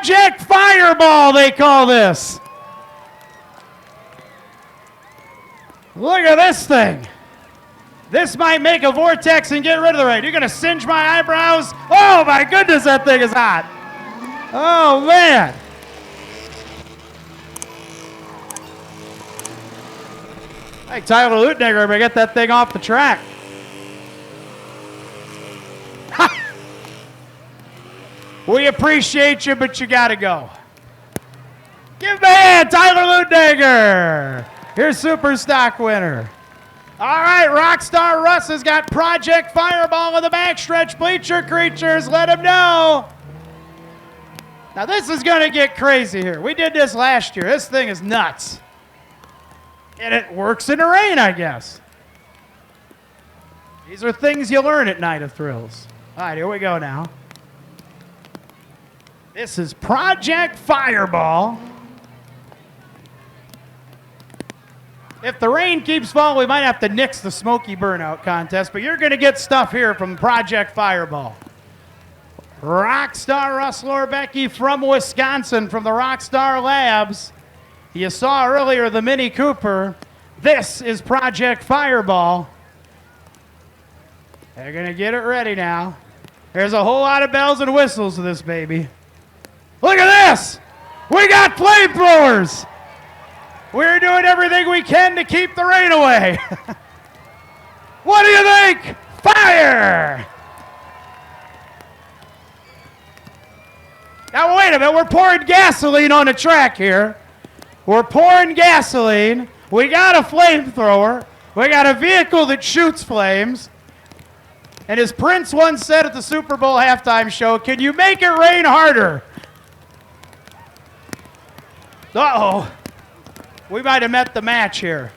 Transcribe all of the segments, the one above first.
Project Fireball, they call this. Look at this thing. This might make a vortex and get rid of the rain. You're going to singe my eyebrows? Oh, my goodness, that thing is hot. Oh, man. Hey, Tyler Lutniger, better get that thing off the track. We appreciate you, but you got to go. Give me a hand, Tyler Lutniger. Here's Super Stock winner. All right, Rockstar Russ has got Project Fireball in the backstretch. Bleacher creatures, let him know. Now this is going to get crazy here. We did this last year. This thing is nuts. And it works in the rain, I guess. These are things you learn at Night of Thrills. All right, here we go now. This is Project Fireball. If the rain keeps falling, we might have to nix the Smoky Burnout contest, but you're going to get stuff here from Project Fireball. Rockstar Russ Lorbecky from Wisconsin, from the Rockstar Labs. You saw earlier the Mini Cooper. This is Project Fireball. They're going to get it ready now. There's a whole lot of bells and whistles to this baby. Look at this! We got flamethrowers! We're doing everything we can to keep the rain away. What do you think? Fire! Now, wait a minute. We're pouring gasoline on the track here. We're pouring gasoline. We got a flamethrower. We got a vehicle that shoots flames. And as Prince once said at the Super Bowl halftime show, can you make it rain harder? Uh-oh. We might have met the match here.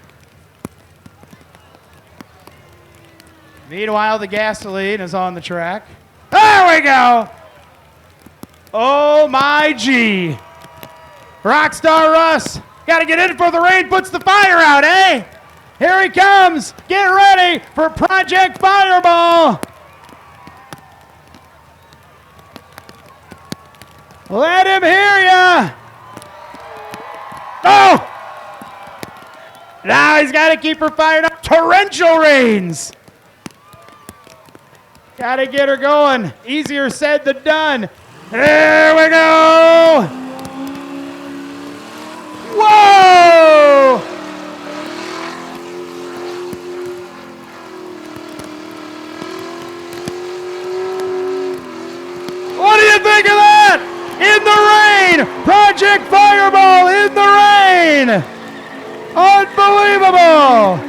Meanwhile, the gasoline is on the track. There we go. Oh, my G. Rockstar Russ. Got to get in before the rain puts the fire out, eh? Here he comes. Get ready for Project Fireball. Let him hear ya. Oh! Now he's got to keep her fired up. Torrential rains. Got to get her going. Easier said than done. There we go. Whoa! What do you think of that? In the rain. Project Fireball in the rain. Unbelievable!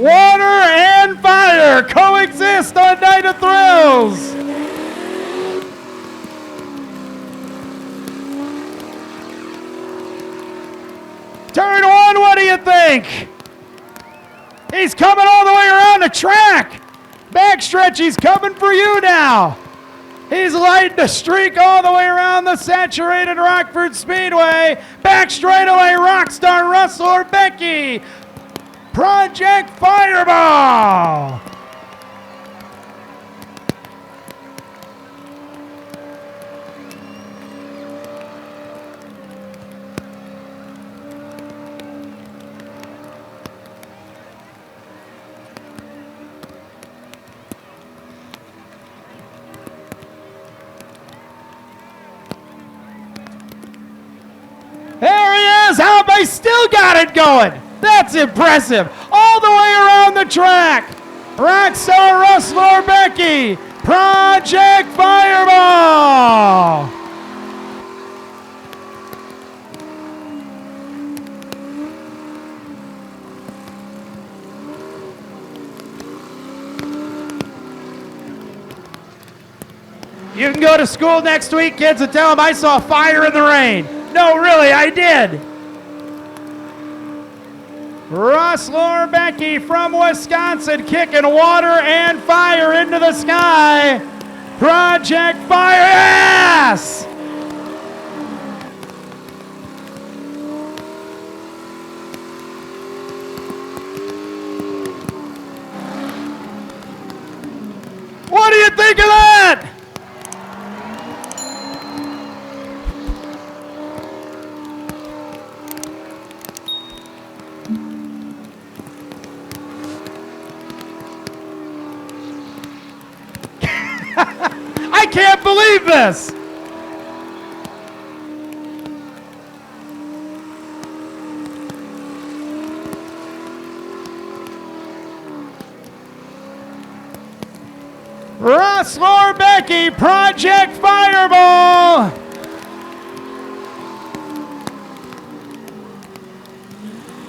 Water and fire coexist on Night of Thrills. Turn one, what do you think? He's coming all the way around the track. Backstretch, he's coming for you now. He's lighting the streak all the way around the saturated Rockford Speedway. Back straightaway, Rockstar Russ Lorbecky. Project Fireball. There he is! How they still got it going! That's impressive! All the way around the track! Rockstar Russ Lorbecky! Project Fireball! You can go to school next week, kids, and tell them I saw fire in the rain. No, really, I did. Russ Lorbecky from Wisconsin kicking water and fire into the sky. Project Fire, yes! What do you think of that? believe this. Russ Lorbecky, Project Fireball.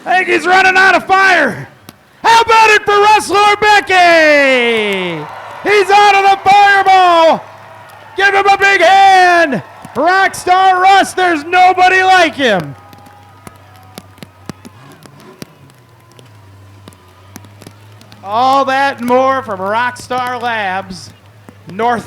I think he's running out of fire. How about it for Russ Lorbecky? He's out of the Fireball. Give him a big hand. Rockstar Russ, there's nobody like him. All that and more from Rockstar Labs, North